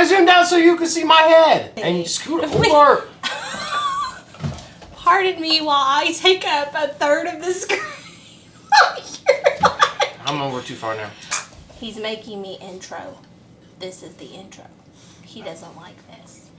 I zoomed out so you could see my head. And you scoot over. Pardon me while I take up a third of the screen. I'm over too far now. He's making me intro. This is the intro. He doesn't like this.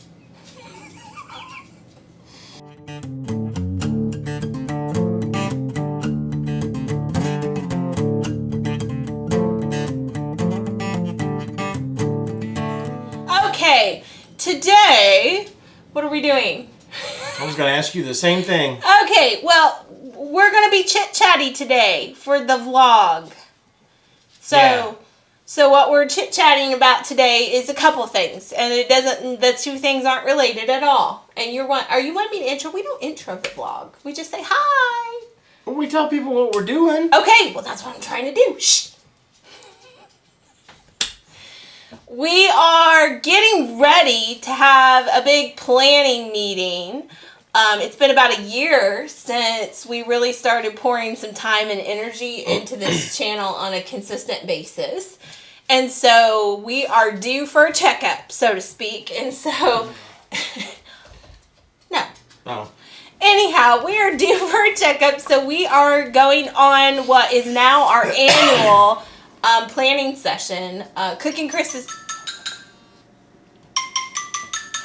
Okay, today, what are we doing? I was going to ask you the same thing. Okay, well, we're going to be chit-chatty today for the vlog. So what we're chit-chatting about today is a couple things, and the two things aren't related at all. And are you wanting me to intro? We don't intro the vlog. We just say hi. Well, we tell people what we're doing. Okay, well, that's what I'm trying to do. Shh. We are getting ready to have a big planning meeting. It's been about a year since we really started pouring some time and energy into this channel on a consistent basis. And so we are due for a checkup, so to speak. And so, no. Oh. Anyhow, we are due for a checkup, so we are going on what is now our annual planning session. Cooking Chris is...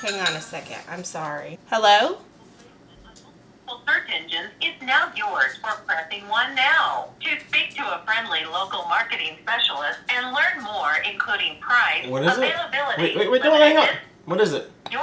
Hang on a second. I'm sorry. Hello? Search engines is now yours for pressing 1 now. To speak to a friendly local marketing specialist and learn more, including price, What is it? availability... Wait, don't hang up. What is it? You're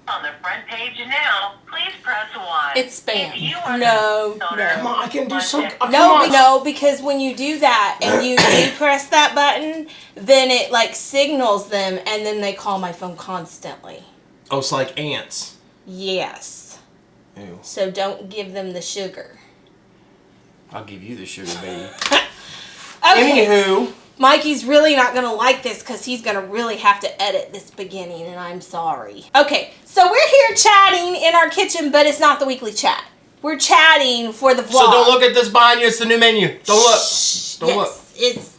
on the front page now. Please press 1. It's spam. If you are No. Come on, I can do so... No, because when you do that and you press that button, then it like signals them and then they call my phone constantly. Oh, it's like ants. Yes. Ew. So don't give them the sugar. I'll give you the sugar, baby. Okay. Anywho. Mikey's really not going to like this because he's going to really have to edit this beginning, and I'm sorry. Okay, so we're here chatting in our kitchen, but it's not the weekly chat. We're chatting for the vlog. So don't look at this behind you. It's the new menu. Don't look. Don't look.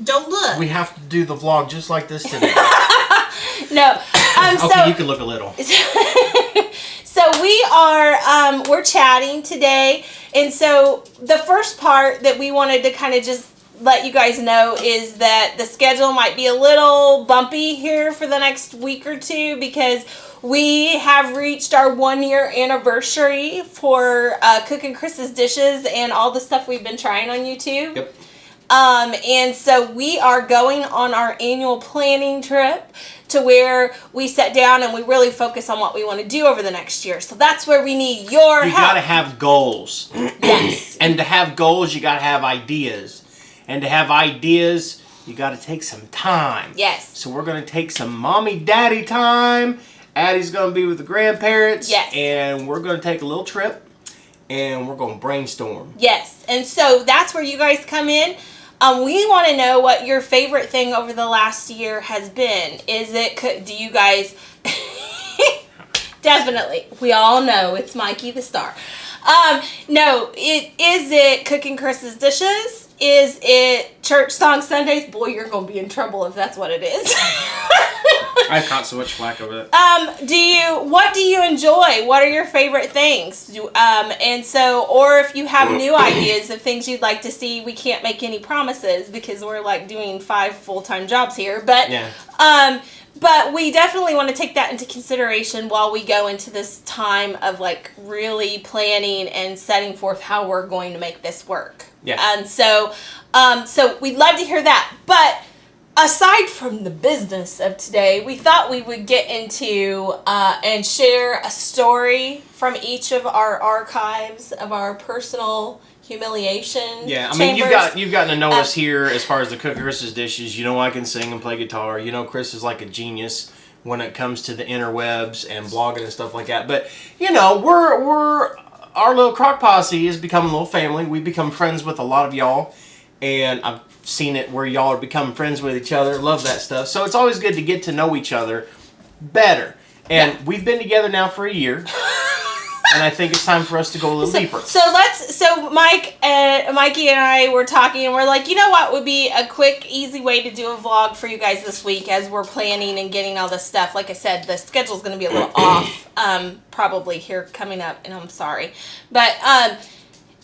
Don't look. We have to do the vlog just like this today. No. Okay, you can look a little. So we are, we're chatting today, and so the first part that we wanted to kind of just let you guys know is that the schedule might be a little bumpy here for the next week or two because we have reached our 1-year anniversary for Cooking Chris's Dishes and all the stuff we've been trying on YouTube. Yep. And so we are going on our annual planning trip to where we sit down and we really focus on what we want to do over the next year. So that's where we need your help. You gotta have goals. Yes. And to have goals, you gotta have ideas. And to have ideas, you gotta take some time. Yes. So we're gonna take some mommy-daddy time. Addie's gonna be with the grandparents. Yes. And we're gonna take a little trip. And we're gonna brainstorm. Yes. And so that's where you guys come in. We want to know what your favorite thing over the last year has been. Do you guys... Definitely. We all know it's Mikey the star. No, is it Cooking Chris's Dishes? Is it Church Song Sundays? Boy, you're going to be in trouble if that's what it is. I caught so much flack over that. What do you enjoy? What are your favorite things? And so, or if you have new ideas of things you'd like to see, we can't make any promises because we're like doing 5 full-time jobs here. But, yeah. But we definitely want to take that into consideration while we go into this time of like really planning and setting forth how we're going to make this work. Yeah. And so we'd love to hear that. But aside from the business of today, we thought we would get into and share a story from each of our archives of our personal humiliation. Yeah, I chambers. mean, you've gotten to know us here as far as the Cooking Chris's Dishes. You know I can sing and play guitar. You know Chris is like a genius when it comes to the interwebs and blogging and stuff like that. But, you know, our little crock posse has become a little family. We've become friends with a lot of y'all. And I've seen it where y'all are becoming friends with each other. Love that stuff. So it's always good to get to know each other better. And we've been together now for a year. and I think it's time for us to go a little deeper. So Mikey and I were talking, and we're like, you know what would be a quick, easy way to do a vlog for you guys this week as we're planning and getting all this stuff. Like I said, the schedule's going to be a little off, probably here coming up, and I'm sorry, but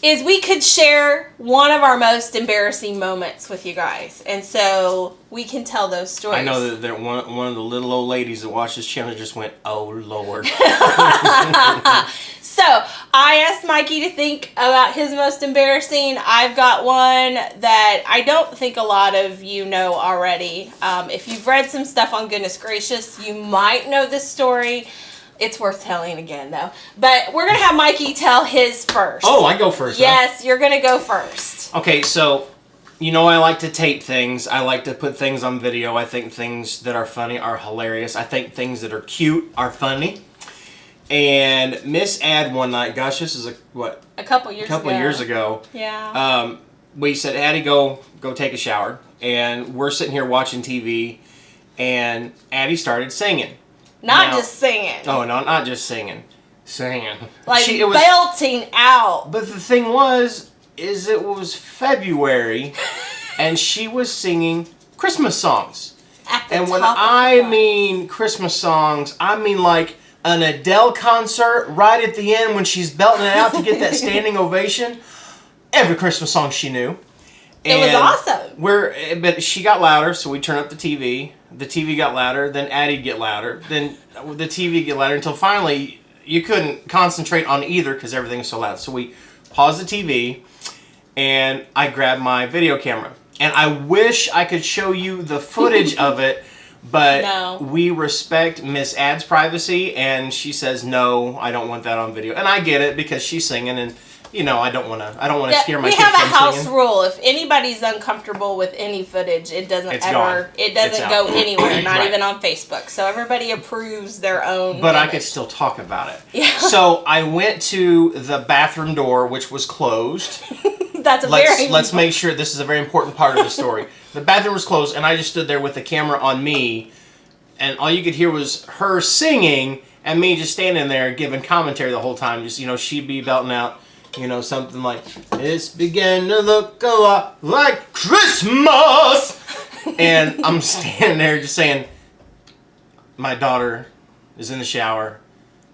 is we could share one of our most embarrassing moments with you guys, and so we can tell those stories. I know that one of the little old ladies that watched this channel just went, "Oh Lord." So I asked Mikey to think about his most embarrassing. I've got one that I don't think a lot of you know already. If you've read some stuff on Goodness Gracious, you might know this story. It's worth telling again, though. But we're going to have Mikey tell his first. Oh, I go first. Yes, huh? You're going to go first. Okay, so I like to tape things. I like to put things on video. I think things that are funny are hilarious. I think things that are cute are funny. And Miss Ad one night, gosh, this is a couple years ago. Yeah. We said, Addie, go take a shower. And we're sitting here watching TV, and Addie started singing. Just singing. Oh, no, not just singing. Singing. Like belting out. But the thing is it was February, and she was singing Christmas songs. And when I mean Christmas songs, I mean like an Adele concert right at the end when she's belting it out to get that standing ovation. Every Christmas song she knew. It was awesome. But she got louder, so we turned up the TV. The TV got louder, then Addie'd get louder, then the TV get louder, until finally you couldn't concentrate on either because everything was so loud. So we paused the TV, and I grabbed my video camera. And I wish I could show you the footage of it, but we respect Miss Ad's privacy, and she says, no, I don't want that on video. And I get it, because she's singing, and I don't want to scare my kids from singing. We have a house rule. If anybody's uncomfortable with any footage, it doesn't go anywhere, not even on Facebook. So everybody approves their own But image. I could still talk about it. Yeah. So I went to the bathroom door, which was closed. Let's make sure this is a very important part of the story. The bathroom was closed, and I just stood there with the camera on me, and all you could hear was her singing and me just standing there giving commentary the whole time. Just, she'd be belting out, something like, "It's beginning to look a lot like Christmas." And I'm standing there just saying, my daughter is in the shower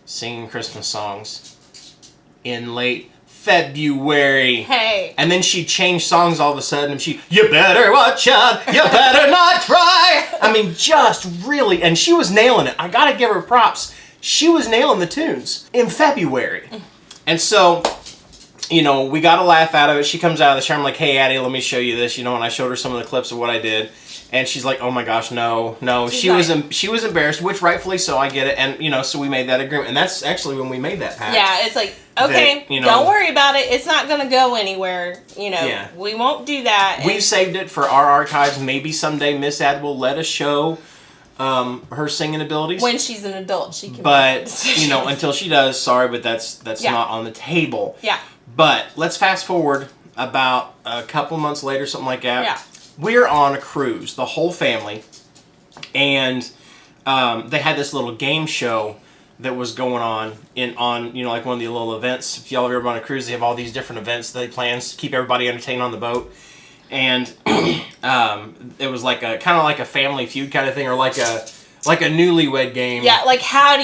singing Christmas songs in late February. Hey. And then she changed songs all of a sudden, and you better watch out, you better not cry. I mean, just really, and she was nailing it. I gotta give her props. She was nailing the tunes in February. And so, we got a laugh out of it. She comes out of the shower. I'm like, "Hey, Addie, let me show you this." And I showed her some of the clips of what I did. And she's like, "Oh my gosh, no." She was embarrassed, which rightfully so. I get it. And, so we made that agreement. And that's actually when we made that pact. Yeah, it's like, okay, don't worry about it. It's not going to go anywhere. We won't do that. We've saved it for our archives. Maybe someday Miss Ad will let us show her singing abilities. When she's an adult, she can. But, until she does, sorry, but that's not on the table. Yeah. But let's fast forward about a couple months later, something like that. Yeah. We're on a cruise, the whole family, and they had this little game show that was going on like one of the little events. If y'all have ever been on a cruise, they have all these different events that they plan to keep everybody entertained on the boat. And it was like kind of like a Family Feud kind of thing, or like a newlywed game. Yeah, like how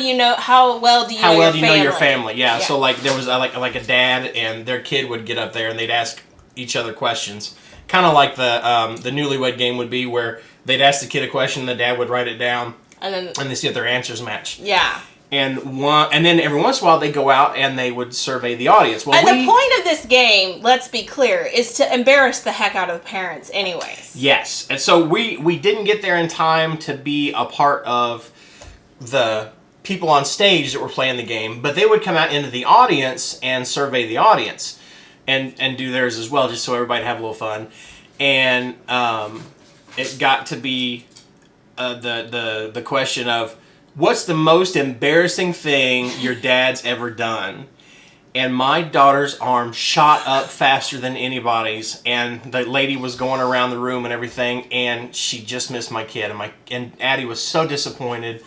well do you know your family? Yeah. So like there was like a dad and their kid would get up there and they'd ask each other questions. Kind of like the newlywed game would be, where they'd ask the kid a question, the dad would write it down, and they see if their answers match. Yeah. And then every once in a while they go out and they would survey the audience. Well, and the point of this game, let's be clear, is to embarrass the heck out of the parents anyways. Yes. And so we didn't get there in time to be a part of the people on stage that were playing the game, but they would come out into the audience and survey the audience and do theirs as well, just so everybody would have a little fun. And it got to be the question of, what's the most embarrassing thing your dad's ever done? And my daughter's arm shot up faster than anybody's, and the lady was going around the room and everything, and she just missed my kid. And Addie was so disappointed.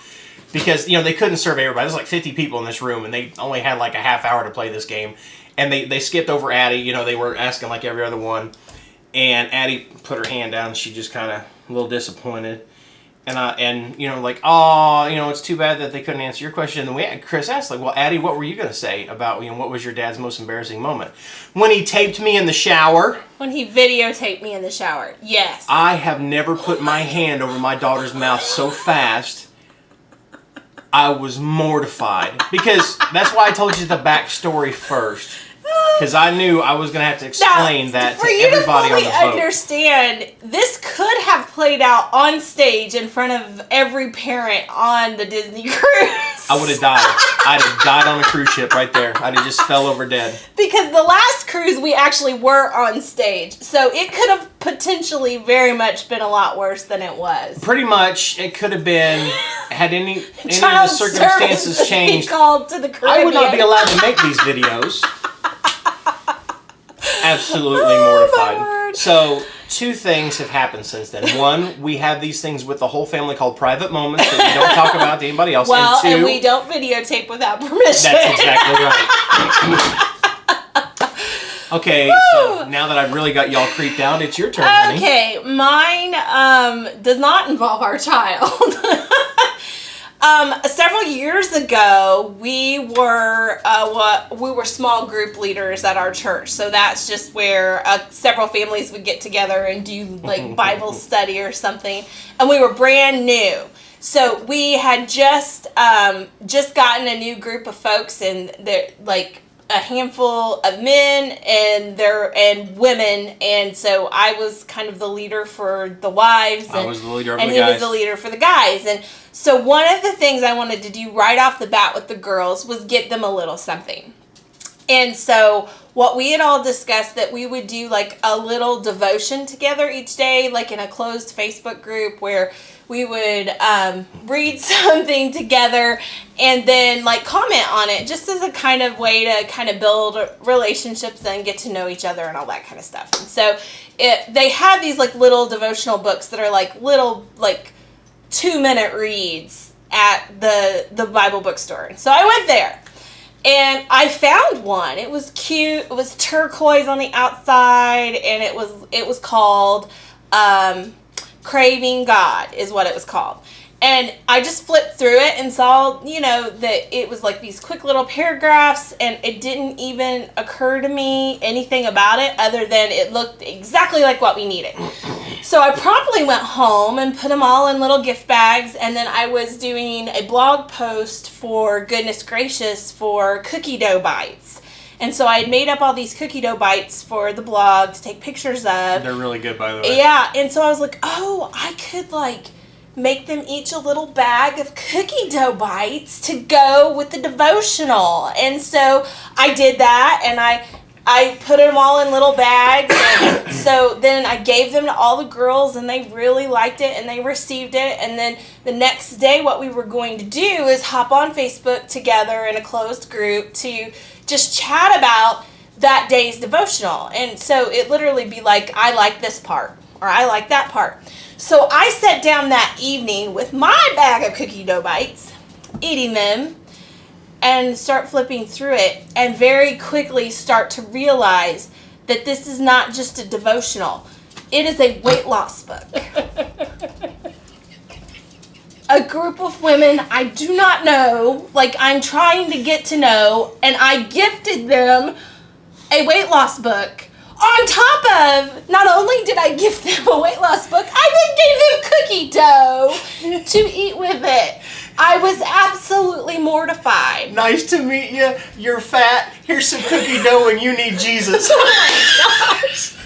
because they couldn't serve everybody. There's like 50 people in this room, and they only had like a half hour to play this game, and they skipped over Addie. They were asking like every other one, and Addie put her hand down. She just kind of a little disappointed. And like, oh, it's too bad that they couldn't answer your question. And then Chris asked, like, well, Addie, what were you going to say about, what was your dad's most embarrassing moment? When he taped me in the shower. When he videotaped me in the shower. Yes. I have never put my hand over my daughter's mouth so fast. I was mortified. Because that's why I told you the backstory first. Because I knew I was going to have to explain that to everybody on the boat. For you to fully understand, this could have played out on stage in front of every parent on the Disney cruise. I would have died. I'd have died on a cruise ship right there. I'd have just fell over dead. Because the last cruise, we actually were on stage. So it could have potentially very much been a lot worse than it was. Pretty much, it could have been, had any of the circumstances changed, called to the Caribbean. I would not be allowed to make these videos. Absolutely mortified. So, 2 things have happened since then. 1, we have these things with the whole family called private moments that we don't talk about to anybody else. Well, and 2, we don't videotape without permission. That's exactly right. Okay, so now that I've really got y'all creeped out, it's your turn, honey. Okay, mine does not involve our child. Several years ago, we were small group leaders at our church. So that's just where several families would get together and do like Bible study or something. And we were brand new. So we had just gotten a new group of folks, and they're like a handful of men and women, and so I was kind of the leader for the wives, I was the leader of the and guys. he was the leader for the guys. And so one of the things I wanted to do right off the bat with the girls was get them a little something. And so what we had all discussed that we would do like a little devotion together each day, like in a closed Facebook group where we would read something together and then like comment on it, just as a kind of way to kind of build relationships and get to know each other and all that kind of stuff. And so they have these like little devotional books that are like little like 2-minute reads at the Bible bookstore. So I went there and I found one. It was cute. It was turquoise on the outside, and it was called Craving God is what it was called. And I just flipped through it and saw, that it was like these quick little paragraphs, and it didn't even occur to me anything about it other than it looked exactly like what we needed. So I promptly went home and put them all in little gift bags, and then I was doing a blog post for Goodness Gracious for cookie dough bites. And so I had made up all these cookie dough bites for the blog to take pictures of. They're really good, by the way. Yeah, and so I was like, oh, I could make them each a little bag of cookie dough bites to go with the devotional. And so I did that, and I put them all in little bags. And so then I gave them to all the girls, and they really liked it, and they received it. And then the next day, what we were going to do is hop on Facebook together in a closed group to just chat about that day's devotional. And so it literally be like, I like this part, or I like that part. So I sat down that evening with my bag of cookie dough bites, eating them, and start flipping through it, and very quickly start to realize that this is not just a devotional. It is a weight loss book. A group of women I do not know, like I'm trying to get to know, and I gifted them a weight loss book. On top of, not only did I gift them a weight loss book, I then gave them cookie dough to eat with it. I was absolutely mortified. Nice to meet you. You're fat. Here's some cookie dough and you need Jesus. Oh my gosh.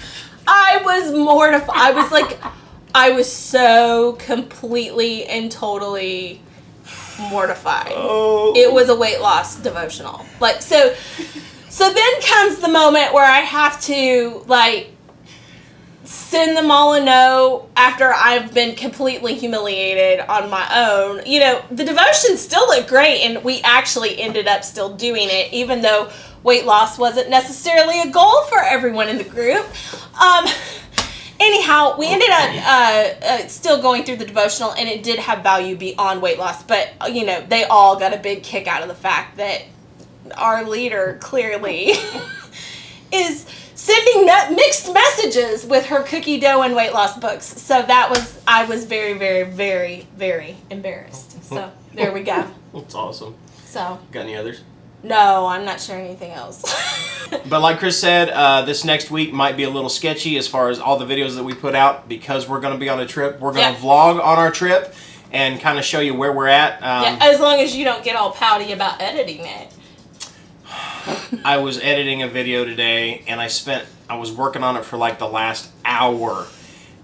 I was mortified. I was so completely and totally mortified. Oh. It was a weight loss devotional. So then comes the moment where I have to, send them all a note after I've been completely humiliated on my own. The devotion still looked great, and we actually ended up still doing it, even though weight loss wasn't necessarily a goal for everyone in the group. Anyhow, we ended up still going through the devotional, and it did have value beyond weight loss. But, you know, they all got a big kick out of the fact that our leader clearly is sending mixed messages with her cookie dough and weight loss books. So I was very, very, very, very embarrassed. So there we go. That's awesome. So. Got any others? No, I'm not sharing anything else. But like Chris said, this next week might be a little sketchy as far as all the videos that we put out because we're going to be on a trip. We're going to vlog on our trip and kind of show you where we're at. Yeah, as long as you don't get all pouty about editing it. I was editing a video today, and I was working on it for like the last hour,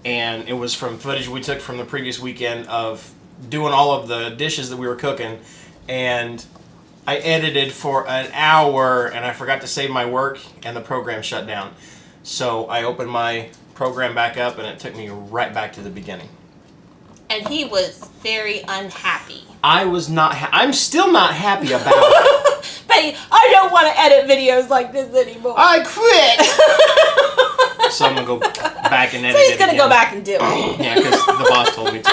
and it was from footage we took from the previous weekend of doing all of the dishes that we were cooking, and I edited for an hour, and I forgot to save my work, and the program shut down. So I opened my program back up, and it took me right back to the beginning. And he was very unhappy. I was not. I'm still not happy about it. But I don't want to edit videos like this anymore. I quit. So I'm gonna go back and edit. So he's gonna go back and do it. Yeah, because the boss told me to.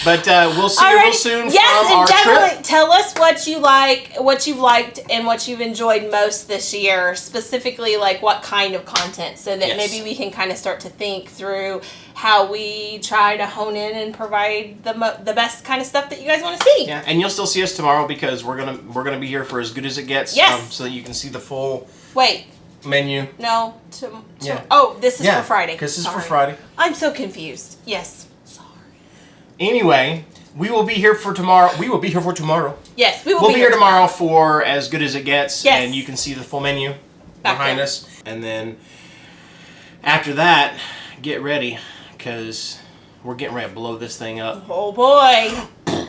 But we'll see you real soon from our trip. Tell us what you like, what you've liked, and what you've enjoyed most this year. Specifically, like what kind of content, so that maybe we can kind of start to think through how we try to hone in and provide the best kind of stuff that you guys want to see. Yeah, and you'll still see us tomorrow because we're gonna be here for as good as it gets. Yes. So that you can see the full menu. No. Oh, this is for Friday. Because this is for Friday. I'm so confused. Yes. Anyway, we will be here for tomorrow. We will be here for tomorrow. Yes, we will We'll be here tomorrow for as good as it gets. Yes. And you can see the full menu Back behind there. us. And then after that, get ready because we're getting ready to blow this thing up. Oh boy. Did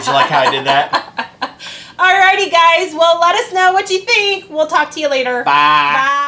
you like how I did that? Alrighty guys, well let us know what you think. We'll talk to you later. Bye. Bye.